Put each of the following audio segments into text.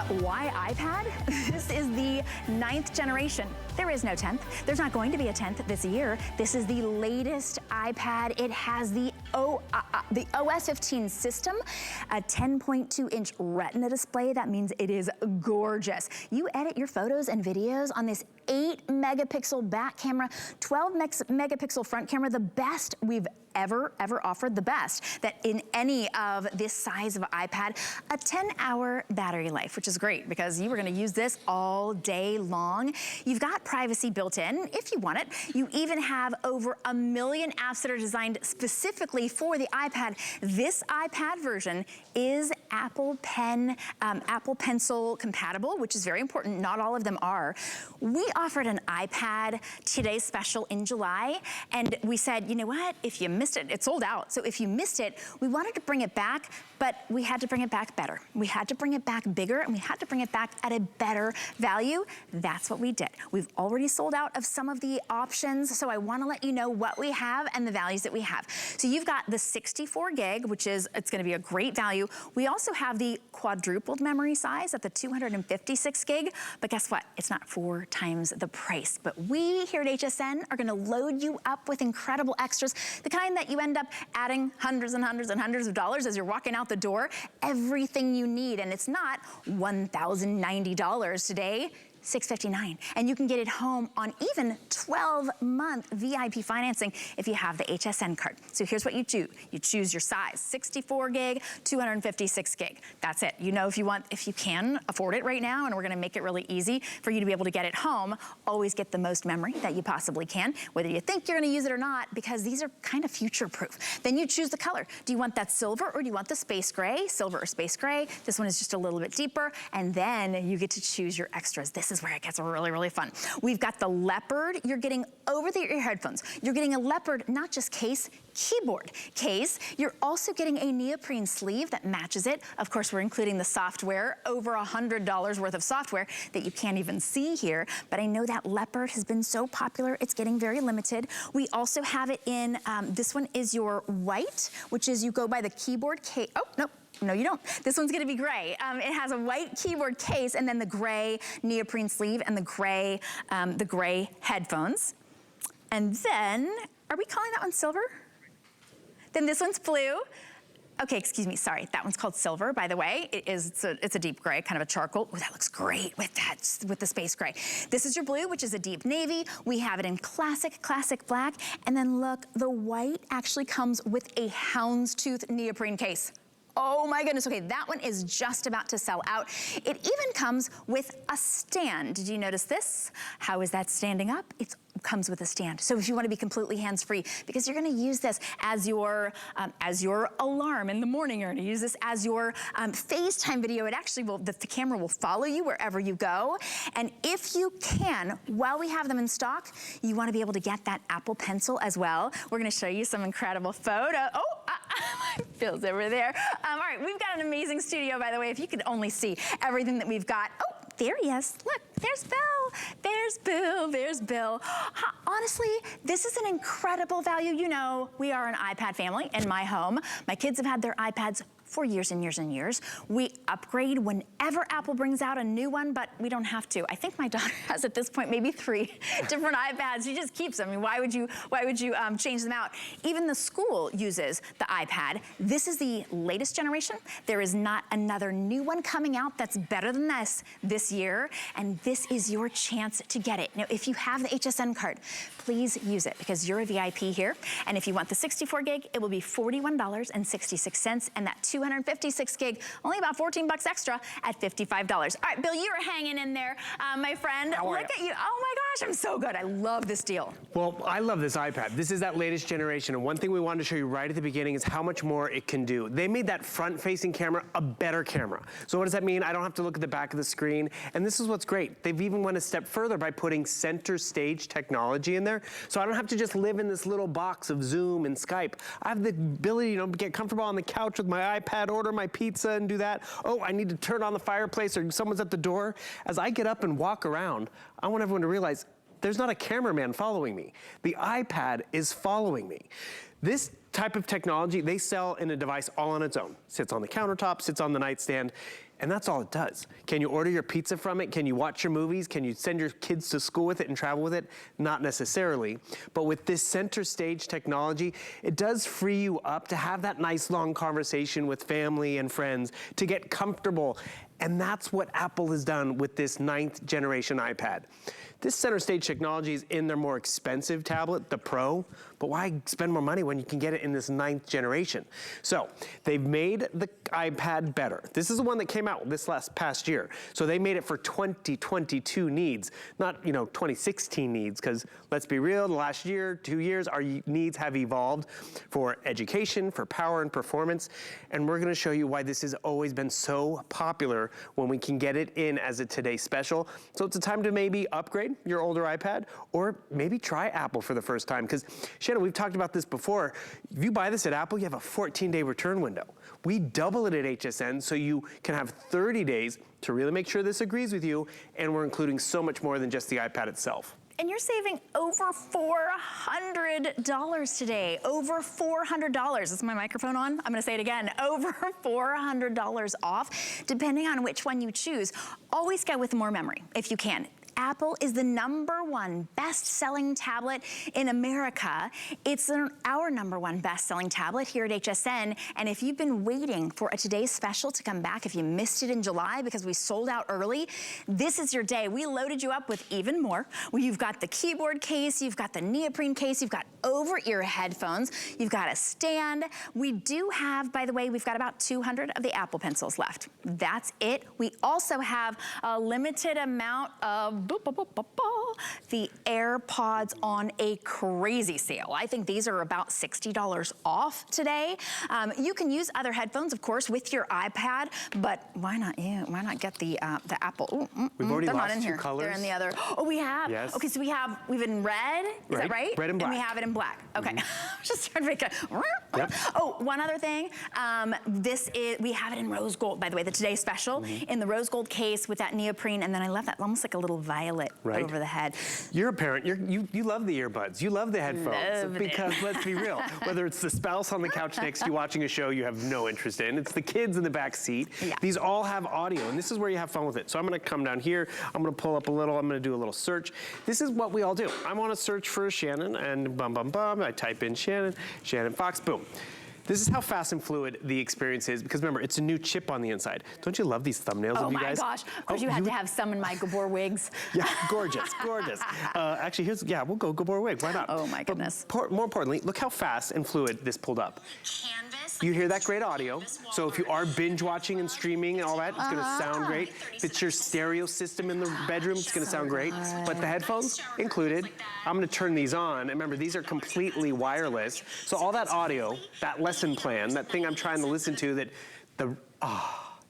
Why iPad? This is the 9th generation. There is no 10th. There's not going to be a 10th this year. This is the latest iPad. It has the OS 15 system, a 10.2-inch Retina display. That means it is gorgeous. You edit your photos and videos on this 8-megapixel back camera, 12-megapixel front camera, the best we've ever offered, the best that in any of this size of iPad, a 10-hour battery life, which is great because you were gonna use this all day long. You've got privacy built in if you want it. You even have over 1 million apps that are designed specifically for the iPad. This iPad version is Apple Pencil compatible, which is very important. Not all of them are. We offered an iPad today's special in July, and we said, you know what, if you missed it, it's sold out. So if you missed it, we wanted to bring it back, but we had to bring it back better. We had to bring it back bigger, and we had to bring it back at a better value. That's what we did. We've already sold out of some of the options, so I wanna let you know what we have and the values that we have. So you've got the 64 gig, which is, it's gonna be a great value. We also have the quadrupled memory size at the 256 gig, but guess what? It's not 4 times the price. But we here at HSN are gonna load you up with incredible extras, the kind that you end up adding hundreds and hundreds and hundreds of dollars as you're walking out the door. Everything you need, and it's not $1,090 today. $659, and you can get it home on even 12-month VIP financing if you have the HSN card. So here's what you do. You choose your size, 64 gig, 256 gig. That's it. You know, if you can afford it right now, and we're gonna make it really easy for you to be able to get it home, always get the most memory that you possibly can, whether you think you're gonna use it or not, because these are kind of future-proof. Then you choose the color. Do you want that silver or do you want the space gray? Silver or space gray. This one is just a little bit deeper, and then you get to choose your extras. This is where it gets really, really fun. We've got the leopard. You're getting over the ear headphones. You're getting a leopard, not just case, keyboard case. You're also getting a neoprene sleeve that matches it. Of course, we're including the software, over $100 worth of software that you can't even see here, but I know that leopard has been so popular, it's getting very limited. We also have it in, this one is your white, which is you go by the keyboard case. Oh, nope. No, you don't. This one's gonna be gray. It has a white keyboard case and then the gray neoprene sleeve and the gray headphones. And then, are we calling that one silver? Then this one's blue. Okay, excuse me, sorry. That one's called silver, by the way. It's a deep gray, kind of a charcoal. Oh, that looks great with the space gray. This is your blue, which is a deep navy. We have it in classic black. And then look, the white actually comes with a houndstooth neoprene case. Oh my goodness, okay, that one is just about to sell out. It even comes with a stand. Did you notice this? How is that standing up? It comes with a stand. So if you want to be completely hands-free, because you're going to use this as your alarm in the morning, you're going to use this as your FaceTime video. It actually will, the camera will follow you wherever you go. And if you can, while we have them in stock, you want to be able to get that Apple Pencil as well. We're going to show you some incredible photo. Phil's over there. All right, we've got an amazing studio, by the way, if you could only see everything that we've got. Oh, there he is. Look, there's Bill. There's Bill. There's Bill. Honestly, this is an incredible value. You know, we are an iPad family in my home. My kids have had their iPads for years and years and years. We upgrade whenever Apple brings out a new one, but we don't have to. I think my daughter has at this point maybe 3 different iPads. She just keeps them. I mean, why would you change them out? Even the school uses the iPad. This is the latest generation. There is not another new one coming out that's better than this year, and this is your chance to get it. Now, if you have the HSN card, please use it because you're a VIP here. And if you want the 64 gig, it will be $41.66, and that 256 gig, only about 14 bucks extra at $55. All right, Bill, you are hanging in there, my friend. Look at you. Oh my gosh, I'm so good. I love this deal. Well, I love this iPad. This is that latest generation, and one thing we wanted to show you right at the beginning is how much more it can do. They made that front-facing camera a better camera. So what does that mean? I don't have to look at the back of the screen, and this is what's great. They've even went a step further by putting center stage technology in there, so I don't have to just live in this little box of Zoom and Skype. I have the ability, you know, to get comfortable on the couch with my iPad, order my pizza and do that. Oh, I need to turn on the fireplace or someone's at the door. As I get up and walk around, I want everyone to realize there's not a cameraman following me. The iPad is following me. This type of technology, they sell in a device all on its own. Sits on the countertop, sits on the nightstand. and that's all it does. Can you order your pizza from it? Can you watch your movies? Can you send your kids to school with it and travel with it? Not necessarily. But with this center stage technology, it does free you up to have that nice long conversation with family and friends, to get comfortable. And that's what Apple has done with this 9th generation iPad. This center stage technology is in their more expensive tablet, the Pro, but why spend more money when you can get it in this 9th generation? So they've made the iPad better. This is the one that came out this past year. So they made it for 2022 needs, not 2016 needs, because let's be real, the last year, 2 years, our needs have evolved for education, for power and performance. And we're gonna show you why this has always been so popular when we can get it in as a Today Special. So it's a time to maybe upgrade your older iPad, or maybe try Apple for the first time. Because Shannon, we've talked about this before. If you buy this at Apple, you have a 14-day return window. We double it at HSN, so you can have 30 days to really make sure this agrees with you, and we're including so much more than just the iPad itself. And you're saving over $400 today. Over $400. Is my microphone on? I'm gonna say it again. Over $400 off, depending on which one you choose. Always go with more memory, if you can. Apple is the #1 best-selling tablet in America. It's our #1 best-selling tablet here at HSN. And if you've been waiting for a Today's Special to come back, if you missed it in July because we sold out early, this is your day. We loaded you up with even more. You've got the keyboard case, you've got the neoprene case, you've got over-ear headphones, you've got a stand. We do have, by the way, we've got about 200 of the Apple Pencils left. That's it. We also have a limited amount of the AirPods on a crazy sale. I think these are about $60 off today. You can use other headphones, of course, with your iPad, but why not you? Why not get the Apple? We've already They're lost not in two here. colors. They're in the other. Oh, we have. Yes. Okay, so we've in red. Is that right? Red and black. And we have it in black. Okay. Just trying to make a. Yep. Oh, one other thing. We have it in rose gold, by the way, the Today Special, in the rose gold case with that neoprene, and then I love that almost like a little violet over the head. You're a parent. You love the earbuds. You love the headphones. Love because let's be real, whether it's the spouse on the couch next to you watching a show you have no interest in, it's the kids in the back seat. Yeah. These all have audio, and this is where you have fun with it. So I'm going to come down here. I'm going to pull up a little. I'm going to do a little search. This is what we all do. I want to search for Shannon, and bum, bum, bum. I type in Shannon Fox, boom. This is how fast and fluid the experience is, because remember, it's a new chip on the inside. Don't you love these thumbnails of you guys? Oh my gosh, of course you had to have some in my Gabor wigs. Yeah, gorgeous, gorgeous. Actually, we'll go Gabor wig, why not? Oh my goodness. But more importantly, look how fast and fluid this pulled up. You hear that great audio. So if you are binge watching and streaming and all that, it's gonna sound great. If it's your stereo system in the bedroom, it's gonna sound great. But the headphones included, I'm gonna turn these on. And remember, these are completely wireless. So all that audio, that lesson plan, that thing I'm trying to listen to,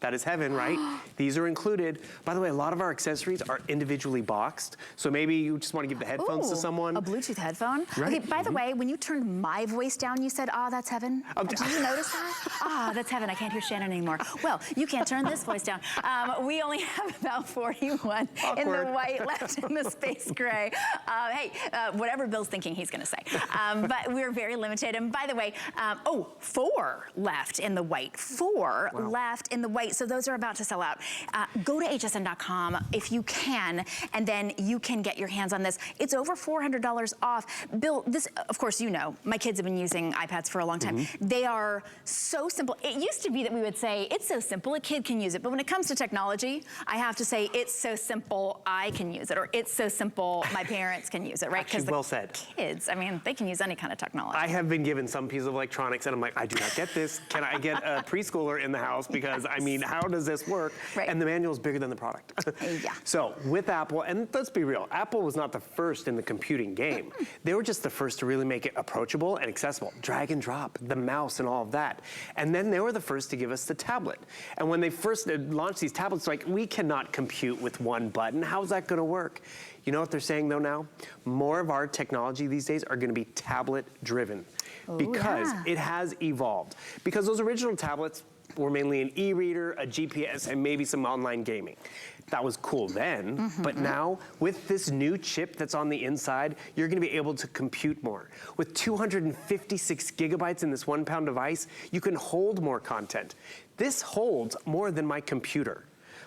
that is heaven, right? These are included. By the way, a lot of our accessories are individually boxed. So maybe you just want to give the headphones to someone. A Bluetooth headphone. Right. Okay, by the way, when you turned my voice down, you said, that's heaven. Did you notice that? That's heaven. I can't hear Shannon anymore. Well, you can't turn this voice down. We only have about 41 in the white left in the space gray. Whatever Bill's thinking he's going to say. But we're very limited. And by the way, 4 left in the white. 4 left in the white. So those are about to sell out. Go to hsn.com if you can, and then you can get your hands on this. It's over $400 off. Bill, this, of course, you know, my kids have been using iPads for a long time. They are so simple. It used to be that we would say, it's so simple, a kid can use it. But when it comes to technology, I have to say, it's so simple, I can use it. Or it's so simple, my parents can use it, right? Because well said. Kids, I mean, they can use any kind of technology. I have been given some piece of electronics, and I'm like, I do not get this. Can I get a preschooler in the house? Because, I mean, how does this work? Right. And the manual is bigger than the product. Yeah. So with Apple, and let's be real, Apple was not the first in the computing game. They were just the first to really make it approachable and accessible. Drag and drop, the mouse and all of that. And then they were the first to give us the tablet. And when they first launched these tablets, like, we cannot compute with one button. How's that gonna work? You know what they're saying though now? More of our technology these days are gonna be tablet driven. because it has evolved. Because those original tablets were mainly an e-reader, a GPS, and maybe some online gaming. That was cool then, but now with this new chip that's on the inside, you're gonna be able to compute more. With 256 gigabytes in this 1-pound device, you can hold more content. This holds more than my computer.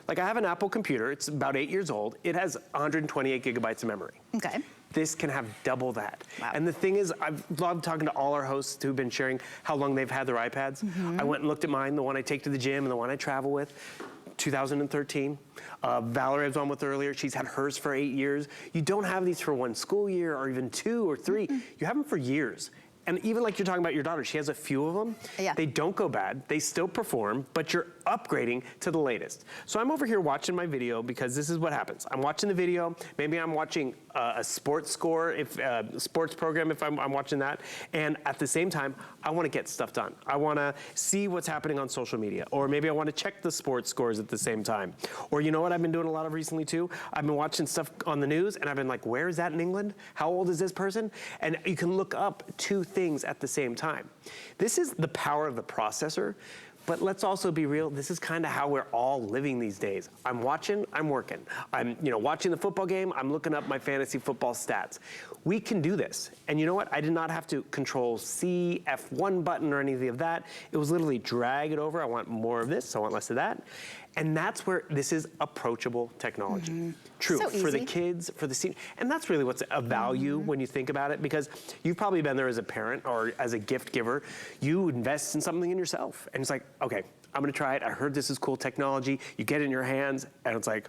Like I have an Apple computer, it's about 8 years old. It has 128 gigabytes of memory. Okay. This can have double that. Wow. And the thing is, I've loved talking to all our hosts who've been sharing how long they've had their iPads. I went and looked at mine, the one I take to the gym and the one I travel with. 2013. Valerie was on with earlier. She's had hers for 8 years. You don't have these for 1 school year or even 2 or 3. You have them for years. And even like you're talking about your daughter, she has a few of them. Yeah. They don't go bad. They still perform, but you're upgrading to the latest. So I'm over here watching my video because this is what happens. I'm watching the video. Maybe I'm watching a sports score, if sports program, if I'm watching that. And at the same time, I want to get stuff done. I want to see what's happening on social media. Or maybe I want to check the sports scores at the same time. Or you know what I've been doing a lot of recently too? I've been watching stuff on the news and I've been like, where is that in England? How old is this person? And you can look up 2 things at the same time. This is the power of the processor, but let's also be real, this is kind of how we're all living these days. I'm watching, I'm working. I'm watching the football game, I'm looking up my fantasy football stats. We can do this. And you know what? I did not have to control C, F1 button or anything of that. It was literally drag it over. I want more of this, I want less of that. And that's where this is approachable technology. True, So for the easy. kids, for the senior, and that's really what's a value when you think about it, because you've probably been there as a parent or as a gift giver. You invest in something in yourself, and it's like, okay, I'm gonna try it. I heard this is cool technology. You get it in your hands, and it's like,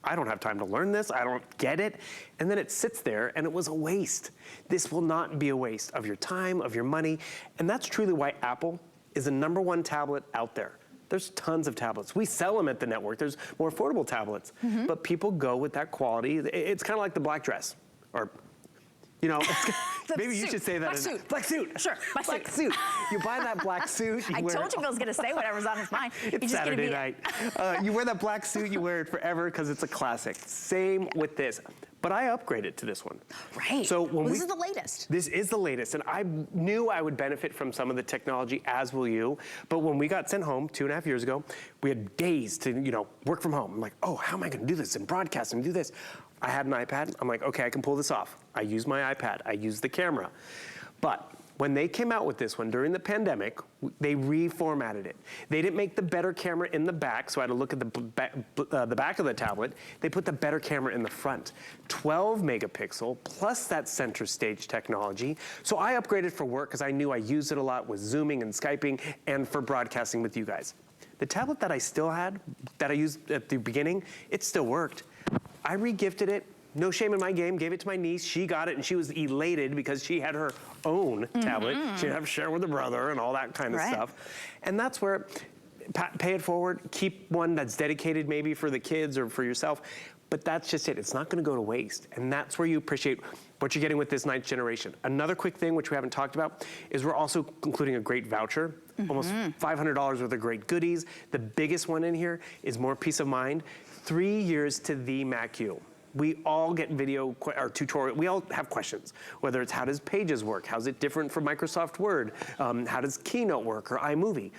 I don't have time to learn this. I don't get it. And then it sits there, and it was a waste. This will not be a waste of your time, of your money, and that's truly why Apple is the #1 tablet out there. There's tons of tablets. We sell them at the network. There's more affordable tablets, but people go with that quality. It's kind of like the black dress, or, maybe you should say that. Black suit. Black suit. Sure, Black suit. You buy that black suit. I told you Bill's gonna say whatever's on his mind. It's Saturday night. You wear that black suit, you wear it forever because it's a classic. Same with this. But I upgraded to this one. Right. So when this is the latest. This is the latest, and I knew I would benefit from some of the technology, as will you. But when we got sent home 2.5 years ago, we had days to work from home. I'm like, oh, how am I going to do this and broadcast and do this? I had an iPad. I'm like, okay, I can pull this off. I use my iPad. I use the camera. But when they came out with this one during the pandemic, they reformatted it. They didn't make the better camera in the back, so I had to look at the back of the tablet. They put the better camera in the front. 12 megapixel plus that center stage technology. So I upgraded for work because I knew I used it a lot with Zooming and Skyping and for broadcasting with you guys. The tablet that I still had, that I used at the beginning, it still worked. I re-gifted it. No shame in my game, gave it to my niece. She got it and she was elated because she had her own tablet. She didn't have to share with her brother and all that kind of stuff. And that's where, pay it forward, keep one that's dedicated maybe for the kids or for yourself. But that's just it, it's not gonna go to waste. And that's where you appreciate what you're getting with this 9th generation. Another quick thing, which we haven't talked about, is we're also including a great voucher. Almost $500 worth of great goodies. The biggest one in here is more peace of mind. 3 years to the Mac U. We all get video or tutorial. We all have questions, whether it's how does Pages work? How's it different from Microsoft Word? How does Keynote work or iMovie?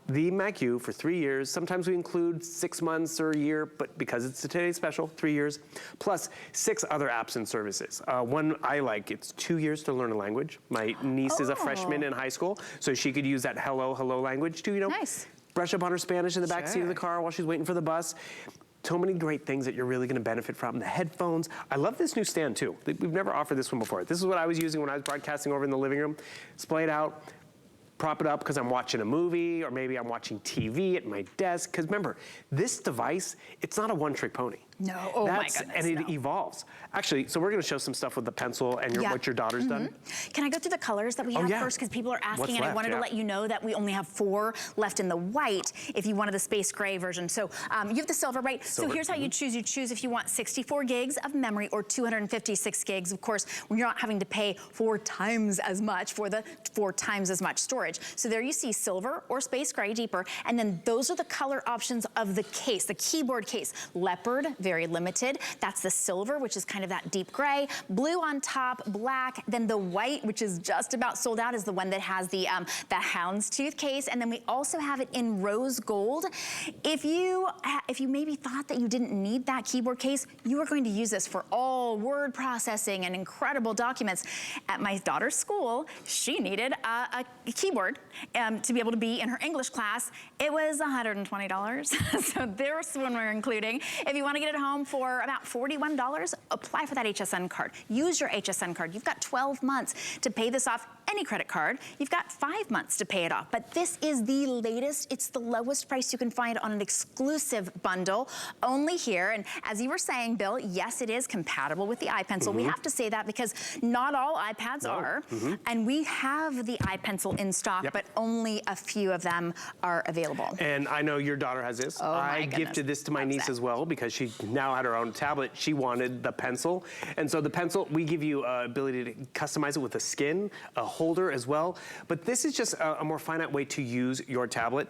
The Mac U for 3 years. Sometimes we include 6 months or a year, but because it's a today's special, 3 years, plus 6 other apps and services. One I like, it's 2 years to learn a language. My niece is a freshman in high school, so she could use that hello language to, Nice. brush up on her Spanish in the back seat of the car while she's waiting for the bus. So many great things that you're really gonna benefit from. The headphones. I love this new stand too. We've never offered this one before. This is what I was using when I was broadcasting over in the living room. Splay it out, prop it up because I'm watching a movie or maybe I'm watching TV at my desk. Because remember, this device, it's not a one-trick pony. No, oh my goodness, and it evolves. Actually, so we're gonna show some stuff with the pencil and what your daughter's done. Can I go through the colors that we have first? Because people are asking, and I wanted to let you know that we only have 4 left in the white if you wanted the space gray version. So you have the silver, right? So here's how you choose. You choose if you want 64 gigs of memory or 256 gigs. Of course, when you're not having to pay 4 times as much for the 4 times as much storage. So there you see silver or space gray deeper, and then those are the color options of the case, the keyboard case. Leopard, very limited. That's the silver, which is kind of that deep gray. Blue on top, black. Then the white, which is just about sold out, is the one that has the houndstooth case. And then we also have it in rose gold. If you maybe thought that you didn't need that keyboard case, you are going to use this for all word processing and incredible documents. At my daughter's school, she needed a keyboard to be able to be in her English class. It was $120. So there's one we're including. If you want to get it home for about $41, apply for that HSN card. Use your HSN card. You've got 12 months to pay this off. Any credit card, you've got 5 months to pay it off. But this is the latest. It's the lowest price you can find on an exclusive bundle only here. And as you were saying, Bill, yes, it is compatible with the iPencil. We have to say that because not all iPads are. And we have the iPencil in stock, but only a few of them are available. And I know your daughter has this. I gifted this to my niece as well because she now had her own tablet. She wanted the pencil. And so the pencil, we give you ability to customize it with a skin, a holder as well. But this is just a more finite way to use your tablet.